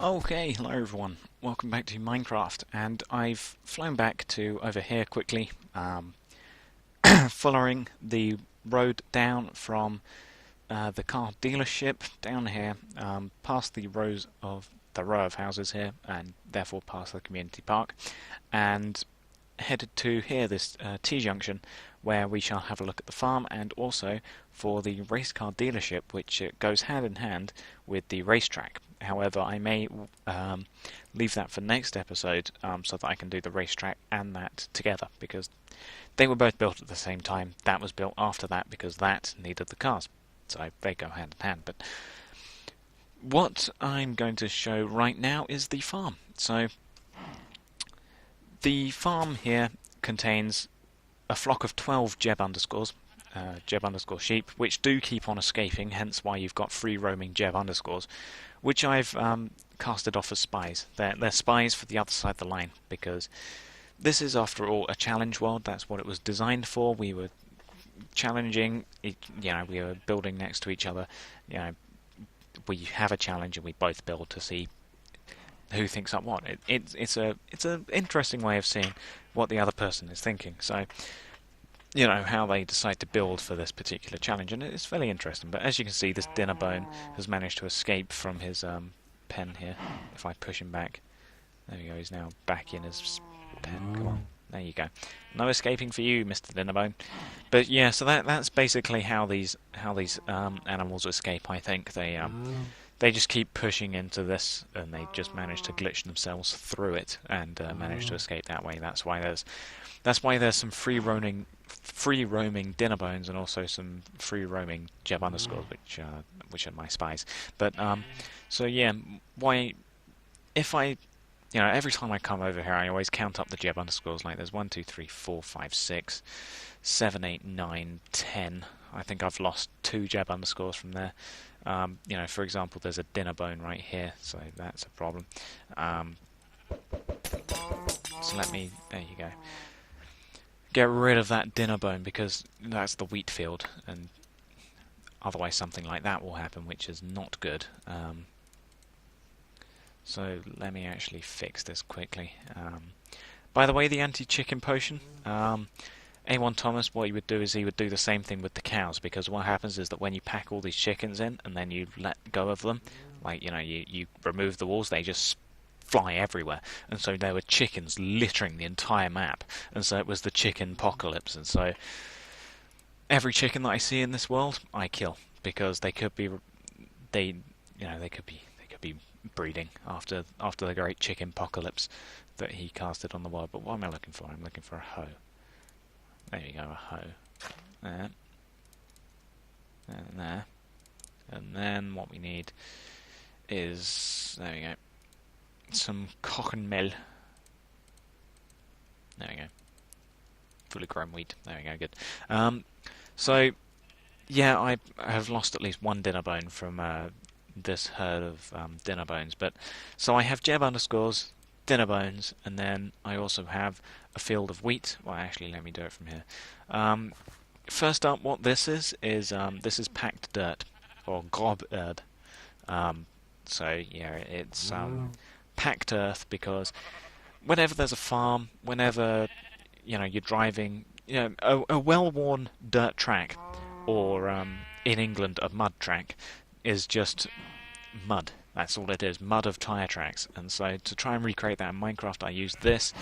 Okay, hello everyone. Welcome back to Minecraft, and I've flown back to over here quickly, following the road down from the car dealership down here, past the row of houses here, and therefore past the community park, and headed to here, this T-junction, where we shall have a look at the farm and also for the race car dealership, which goes hand in hand with the racetrack. However, I may leave that for next episode so that I can do the racetrack and that together because they were both built at the same time. That was built after that because that needed the cars. So they go hand in hand. But what I'm going to show right now is the farm. So the farm here contains a flock of 12 Jeb underscore sheep, which do keep on escaping, hence why you've got free roaming Jeb underscores, which I've casted off as spies. They're spies for the other side of the line, because this is, after all, a challenge world. That's what it was designed for. We were challenging, we were building next to each other. We have a challenge and we both build to see who thinks up what. It's an interesting way of seeing what the other person is thinking. So, how they decide to build for this particular challenge, and it's fairly interesting. But as you can see, this dinner bone has managed to escape from his pen here. If I push him back, there we go. He's now back in his pen. Come on, there you go. No escaping for you, Mr. Dinnerbone. But yeah, so that's basically how these animals escape. I think they just keep pushing into this, and they just manage to glitch themselves through it and manage to escape that way. That's why there's some free roaming dinner bones and also some free roaming Jeb underscores, which are my spies. But so yeah, why if I every time I come over here, I always count up the Jeb underscores. Like there's 1, 2, 3, 4, 5, 6, 7, 8, 9, 10. I think I've lost 2 Jeb underscores from there. For example, there's a dinner bone right here, so that's a problem. So there you go. Get rid of that dinner bone because that's the wheat field, and otherwise something like that will happen, which is not good. So let me actually fix this quickly. By the way, the anti-chicken potion, A1 Thomas, what he would do is he would do the same thing with the cows, because what happens is that when you pack all these chickens in and then you let go of them, like, you remove the walls, they just fly everywhere. And so there were chickens littering the entire map, and so it was the chicken apocalypse. And so every chicken that I see in this world, I kill, because they could be breeding after the great chicken apocalypse that he casted on the world. But what am I looking for? I'm looking for a hoe. There you go, a hoe. There. And there. And then what we need is, there we go, some cotton mill. There we go. Fully grown wheat. There we go, good. So, yeah, I have lost at least 1 dinner bone from this herd of dinner bones. But so I have Jeb underscores, dinner bones, and then I also have a field of wheat. Well, actually, let me do it from here. First up, what this is this is packed dirt, or grob erd. So yeah, it's packed earth, because whenever there's a farm, whenever you're driving, a well-worn dirt track, or in England a mud track, is just mud. That's all it is, mud of tyre tracks. And so to try and recreate that in Minecraft, I use this.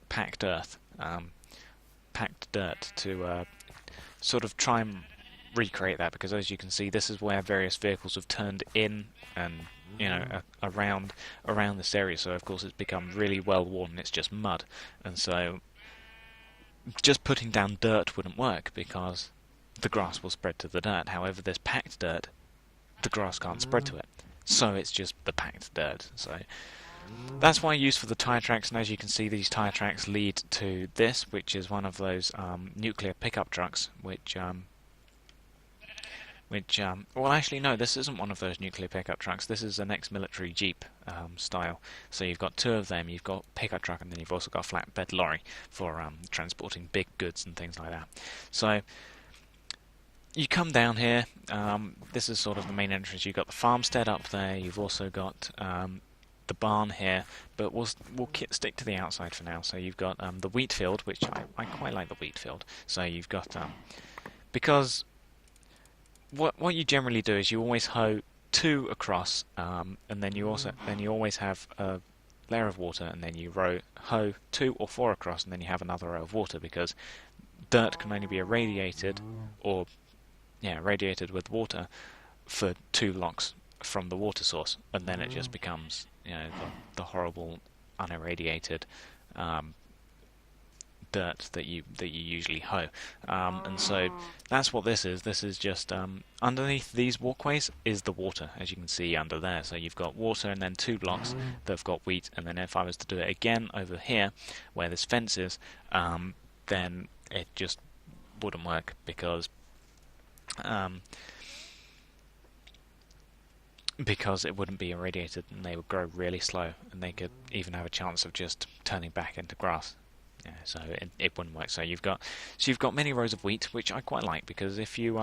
Packed earth, packed dirt to sort of try and recreate that, because as you can see, this is where various vehicles have turned in and around this area. So of course it's become really well worn and it's just mud, and so just putting down dirt wouldn't work because the grass will spread to the dirt. However, this packed dirt, the grass can't spread to it, so it's just the packed dirt. So that's why I use for the tyre tracks, and as you can see, these tyre tracks lead to this, which is one of those nuclear pickup trucks, well, actually, no, this isn't one of those nuclear pickup trucks. This is an ex-military Jeep style. So you've got 2 of them. You've got pickup truck, and then you've also got a flatbed lorry for transporting big goods and things like that. So you come down here. This is sort of the main entrance. You've got the farmstead up there. You've also got the barn here, but we'll stick to the outside for now. So you've got the wheat field, which I quite like the wheat field. So you've got because what you generally do is you always hoe two across, and then you always have a layer of water, and then you hoe 2 or 4 across, and then you have another row of water, because dirt can only be irradiated or radiated with water for 2 blocks from the water source, and then it just becomes the horrible unirradiated dirt that you usually hoe, and so that's what this is. This is just underneath these walkways is the water, as you can see under there. So you've got water and then 2 blocks that have got wheat, and then if I was to do it again over here where this fence is, then it just wouldn't work, because it wouldn't be irradiated, and they would grow really slow, and they could even have a chance of just turning back into grass. Yeah, so it wouldn't work. So you've got many rows of wheat, which I quite like, because if you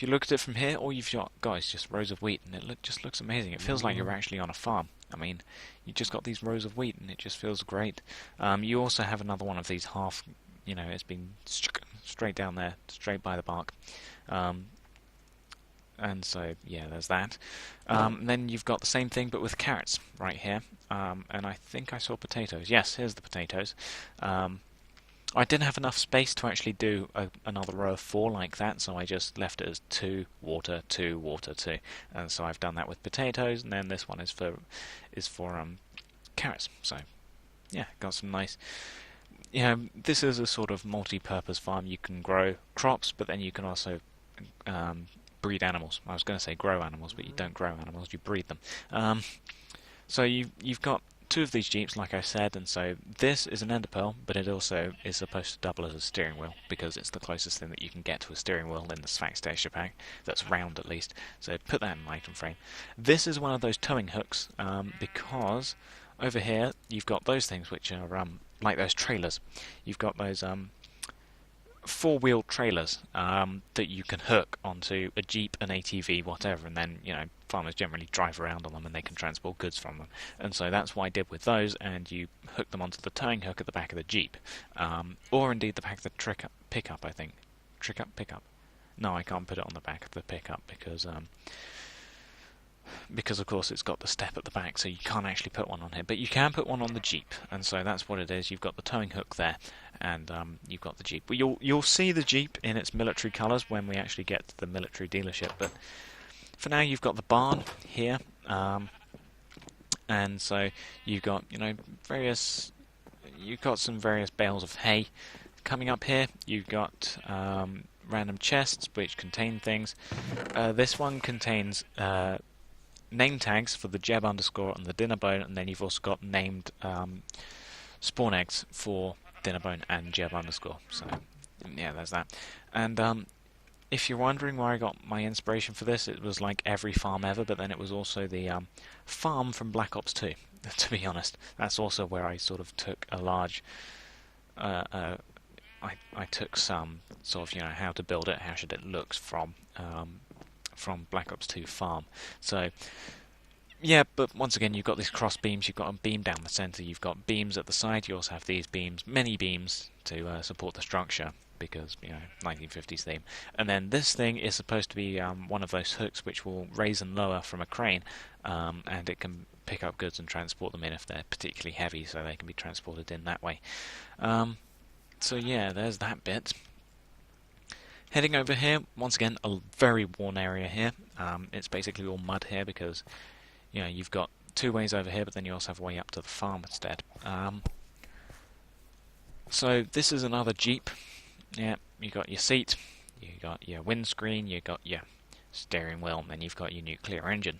look at it from here, all you've got is just rows of wheat, and it just looks amazing. It feels like you're actually on a farm. I mean, you just got these rows of wheat, and it just feels great. You also have another one of these half, it's been straight down there, straight by the bark. And so, yeah, there's that. Then you've got the same thing, but with carrots right here. And I think I saw potatoes. Yes, here's the potatoes. I didn't have enough space to actually do another row of 4 like that, so I just left it as 2, water, 2, water, 2. And so I've done that with potatoes, and then this one is for carrots. So, yeah, got some nice... this is a sort of multi-purpose farm. You can grow crops, but then you can also breed animals. I was going to say grow animals, but you don't grow animals, you breed them. So you've got 2 of these Jeeps, like I said, and so this is an Ender Pearl, but it also is supposed to double as a steering wheel, because it's the closest thing that you can get to a steering wheel in the Sphax Texture Pack, that's round at least, so put that in an item frame. This is one of those towing hooks, because over here you've got those things which are like those trailers. You've got those 4-wheel trailers that you can hook onto a Jeep, an ATV, whatever, and then farmers generally drive around on them, and they can transport goods from them. And so that's what I did with those, and you hook them onto the towing hook at the back of the Jeep, or indeed the back of the pickup, I think. Pickup. No, I can't put it on the back of the pickup because of course it's got the step at the back, so you can't actually put one on here, but you can put one on the Jeep, and so that's what it is. You've got the towing hook there, and you've got the Jeep. Well, you'll see the Jeep in its military colours when we actually get to the military dealership, but for now you've got the barn here, and so you've got some various bales of hay. Coming up here, you've got random chests which contain things. This one contains name tags for the Jeb underscore and the Dinnerbone, and then you've also got named spawn eggs for Dinnerbone and Jeb underscore. So yeah, there's that. And if you're wondering where I got my inspiration for this, it was like every farm ever, but then it was also the farm from Black Ops 2. To be honest, that's also where I sort of took a large. I took some sort of how to build it, how should it look from Black Ops 2 farm. So yeah, but once again you've got these cross beams, you've got a beam down the centre, you've got beams at the side, you also have these beams, many beams to support the structure, because 1950s theme. And then this thing is supposed to be one of those hooks which will raise and lower from a crane, and it can pick up goods and transport them in if they're particularly heavy, so they can be transported in that way. So yeah, there's that bit. Heading over here, once again, a very worn area here. It's basically all mud here because, you've got 2 ways over here, but then you also have a way up to the farm instead. So this is another Jeep. Yeah, you got your seat, you got your windscreen, you got your steering wheel, and then you've got your nuclear engine.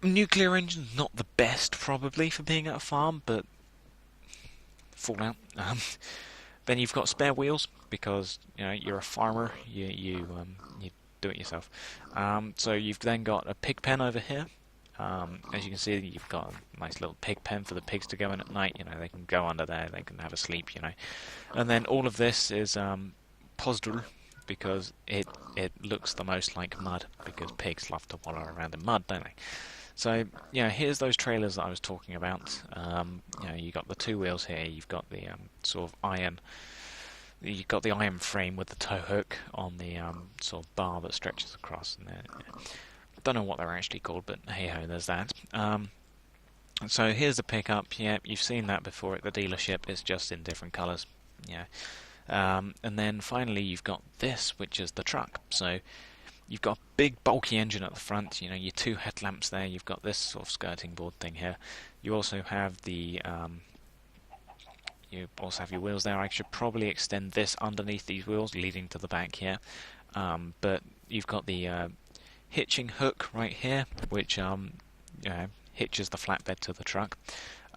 Nuclear engine's not the best, probably, for being at a farm, but Fallout. Then you've got spare wheels because you're a farmer. You do it yourself. So you've then got a pig pen over here. As you can see, you've got a nice little pig pen for the pigs to go in at night. They can go under there. They can have a sleep. And then all of this is Pozdul. because it looks the most like mud, because pigs love to wallow around in mud, don't they? So yeah, here's those trailers that I was talking about. You got the two wheels here. You've got the sort of iron. You've got the iron frame with the tow hook on the sort of bar that stretches across. And don't know what they're actually called, but hey ho, there's that. So here's the pickup. Yeah, you've seen that before at the dealership. It's just in different colours. Yeah. And then finally you've got this, which is the truck. So you've got a big bulky engine at the front, your two headlamps there, you've got this sort of skirting board thing here. You also have the your wheels there. I should probably extend this underneath these wheels leading to the back here. But you've got the hitching hook right here, which hitches the flatbed to the truck.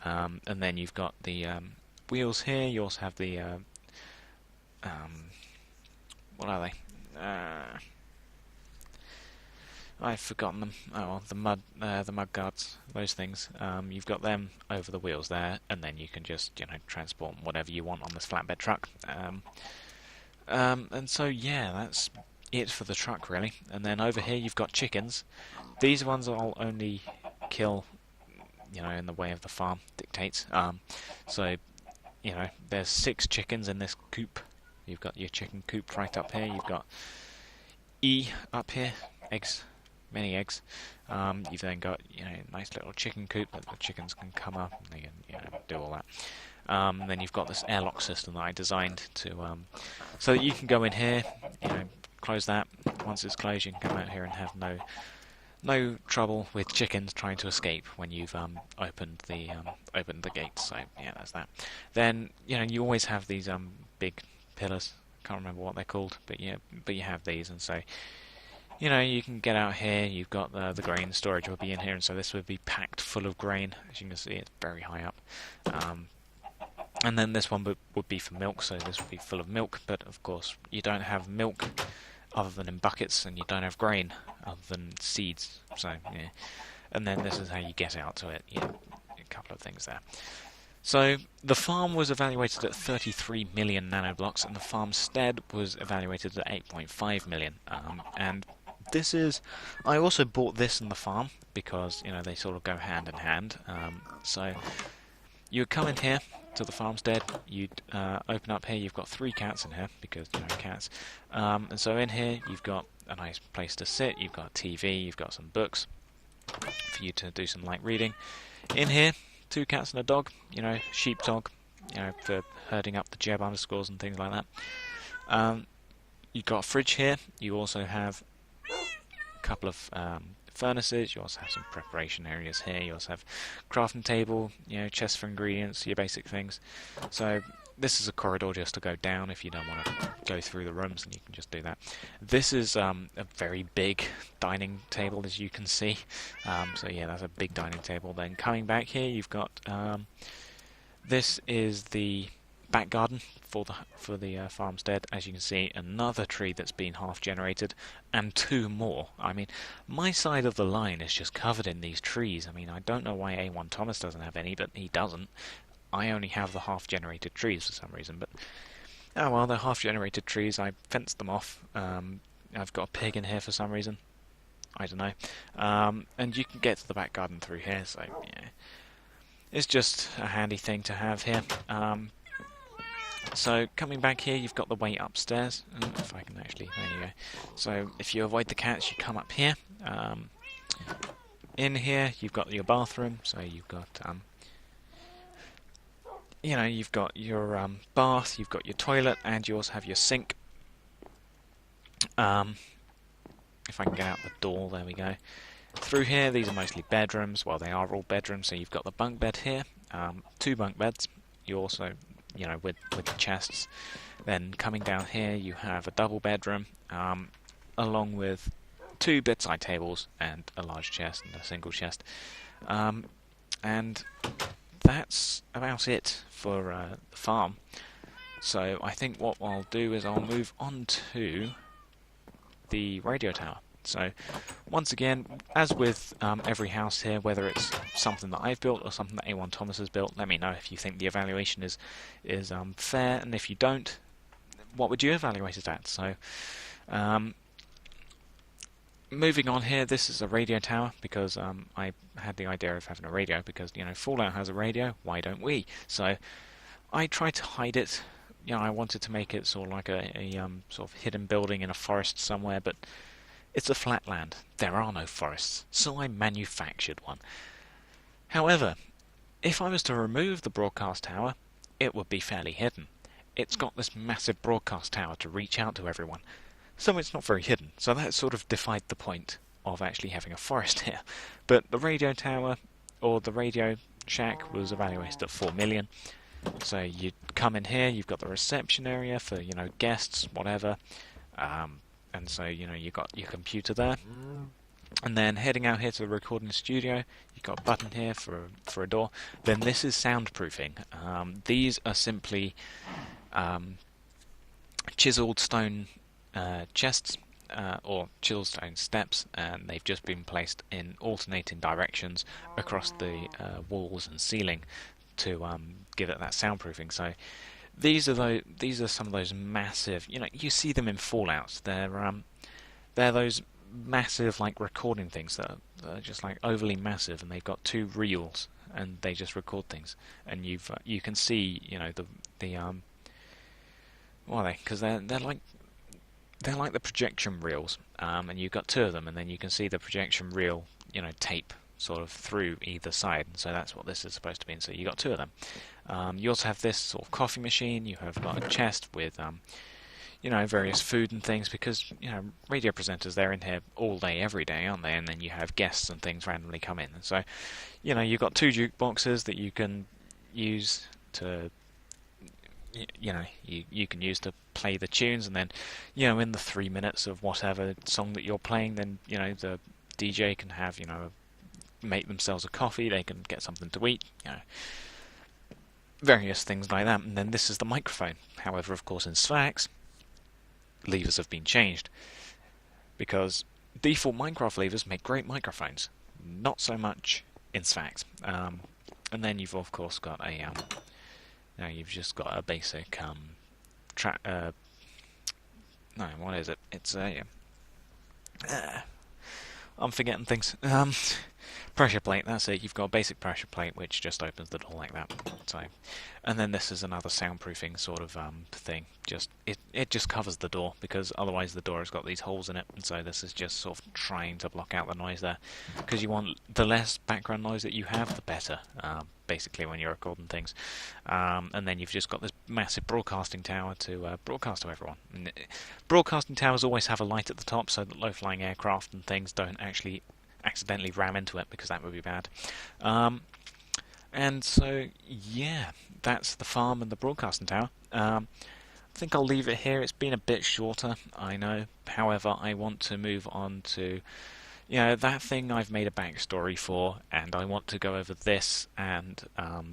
And then you've got the wheels here. You also have the what are they? I've forgotten them. Oh, the mud guards, those things. You've got them over the wheels there, and then you can just transport whatever you want on this flatbed truck. And so yeah, that's it for the truck really. And then over here you've got chickens. These ones I'll only kill, in the way of the farm dictates. So there's 6 chickens in this coop. You've got your chicken coop right up here. You've got E up here, eggs, many eggs. You've then got nice little chicken coop that the chickens can come up and they can do all that. Then you've got this airlock system that I designed to so that you can go in here, close that. Once it's closed, you can come out here and have no trouble with chickens trying to escape when you've opened the gates. So yeah, that's that. Then you always have these big pillars. Can't remember what they're called, but you have these, and so you can get out here. You've got the grain storage will be in here, and so this would be packed full of grain. As you can see, it's very high up. And then this one would be for milk, so this would be full of milk. But of course, you don't have milk other than in buckets, and you don't have grain other than seeds. So yeah, and then this is how you get out to it. A couple of things there. So the farm was evaluated at 33 million nanoblocks, and the farmstead was evaluated at 8.5 million. And this is, I also bought this and the farm because they sort of go hand in hand. So you would come in here to the farmstead. You'd open up here. You've got 3 cats in here because cats. And so in here you've got a nice place to sit. You've got a TV. You've got some books for you to do some light reading. In here, 2 cats and a dog, sheepdog, for herding up the Jeb underscores and things like that. You've got a fridge here. You also have a couple of furnaces. You also have some preparation areas here. You also have crafting table, chests for ingredients, your basic things. So this is a corridor just to go down if you don't want to go through the rooms, and you can just do that. This is a very big dining table, as you can see. So yeah, that's a big dining table. Then coming back here, you've got this is the back garden for the farmstead. As you can see, another tree that's been half generated, and 2 more. I mean, my side of the line is just covered in these trees. I mean, I don't know why A1 Thomas doesn't have any, but he doesn't. I only have the half-generated trees for some reason, but oh well, they're half-generated trees. I fenced them off. I've got a pig in here for some reason. I don't know. And you can get to the back garden through here, so yeah, it's just a handy thing to have here. So coming back here, you've got the way upstairs. If I can actually, there you go. So if you avoid the cats, you come up here. In here, you've got your bathroom. So you've got you've got your bath, you've got your toilet, and you also have your sink. If I can get out the door, there we go. Through here, these are mostly bedrooms. Well, they are all bedrooms. So you've got the bunk bed here, 2 bunk beds. You also, with the chests. Then coming down here, you have a double bedroom, along with 2 bedside tables and a large chest and a single chest. And that's about it for the farm. So I think what I'll do is I'll move on to the radio tower. So once again, as with every house here, whether it's something that I've built or something that A1 Thomas has built, let me know if you think the evaluation is fair, and if you don't, what would you evaluate it at? So, um, moving on here, this is a radio tower because I had the idea of having a radio because, Fallout has a radio, why don't we? So I tried to hide it. I wanted to make it sort of like a sort of hidden building in a forest somewhere, but it's a flat land. There are no forests, so I manufactured one. However, if I was to remove the broadcast tower, it would be fairly hidden. It's got this massive broadcast tower to reach out to everyone, so it's not very hidden. So that sort of defied the point of actually having a forest here. But the radio tower, or the radio shack, was evaluated at 4 million. So you come in here, you've got the reception area for, guests, whatever. And so, you've got your computer there. And then heading out here to the recording studio, you've got a button here for a door. Then this is soundproofing. These are simply chiseled stone chests or chiseled stone steps, and they've just been placed in alternating directions across the walls and ceiling to give it that soundproofing. So these are some of those massive. You see them in Fallout. They're those massive like recording things that are just like overly massive, and they've got two reels and they just record things. And you can see what are they? Because they're like the projection reels, and you've got two of them, and then you can see the projection reel tape sort of through either side, and so that's what this is supposed to be. And so you got two of them. You also have this sort of coffee machine. You have got a chest with various food and things, because radio presenters, they're in here all day every day, aren't they? And then you have guests and things randomly come in, and so you've got two jukeboxes that you can use to you can use to play the tunes, and then in the 3 minutes of whatever song that you're playing, then the DJ can have make themselves a coffee, they can get something to eat, various things like that. And then this is the microphone. However, of course, in Sphax, levers have been changed, because default Minecraft levers make great microphones, not so much in Sphax. And then you've of course got a you've just got a basic no, what is it? It's a I'm forgetting things. Pressure plate, that's it. You've got a basic pressure plate which just opens the door like that. So, and then this is another soundproofing sort of thing. It just covers the door, because otherwise the door has got these holes in it, and so this is just sort of trying to block out the noise there, because you want the less background noise that you have, the better. Basically, when you're recording things, and then you've just got this massive broadcasting tower to broadcast to everyone. And broadcasting towers always have a light at the top, so that low-flying aircraft and things don't actually accidentally ram into it, because that would be bad. And so, yeah, that's the farm and the broadcasting tower. I think I'll leave it here. It's been a bit shorter, I know. However, I want to move on to that thing I've made a backstory for, and I want to go over this and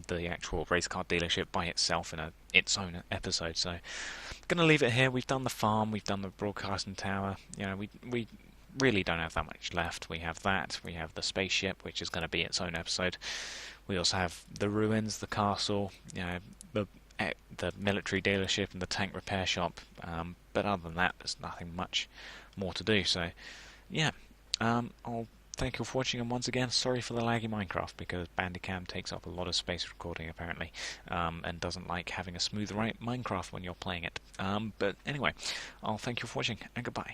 the actual race car dealership by itself in its own episode. So I'm going to leave it here. We've done the farm, we've done the broadcasting tower. We really don't have that much left. We have that, we have the spaceship, which is going to be its own episode. We also have the ruins, the castle, the military dealership and the tank repair shop. But other than that, there's nothing much more to do. So, yeah. I'll thank you for watching, and once again, sorry for the laggy Minecraft, because Bandicam takes up a lot of space recording apparently, and doesn't like having a smooth right Minecraft when you're playing it. But anyway, I'll thank you for watching, and goodbye.